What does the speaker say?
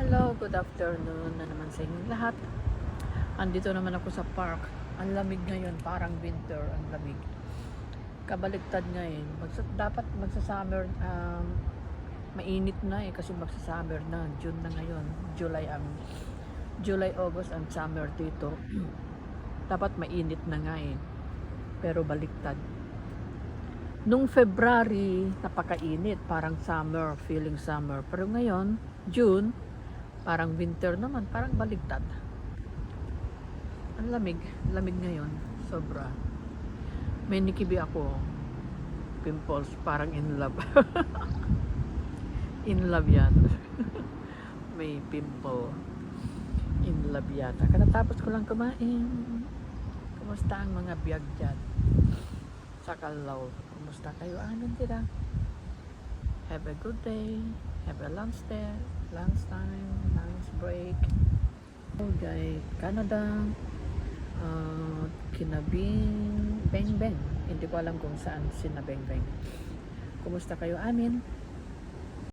Hello, good afternoon na naman sa inyong lahat. Andito naman ako sa park. Ang lamig ngayon, parang winter, ang lamig. Kabaliktad ngayon. Dapat magsa-summer, mainit na kasi magsa-summer na. June na ngayon. July, August ang summer dito. Dapat mainit na nga pero baliktad. Nung February, napakainit, parang summer, feeling summer. Pero ngayon, June, parang winter naman, parang baligtad. Ang lamig ngayon, sobra. May nikibi ako, pimples, parang in love. In love yan. May pimple. In love yata. Katapos ko lang kumain. Kumusta ang mga biyag dyan? Sa Kalaw. Kumusta kayo? Anong tira? Have a good day. Have a lunch time, lunch break. Okay, Canada, Kinabing, Beng Beng. Hindi ko alam kung saan sinabeng Beng. Kumusta kayo amin?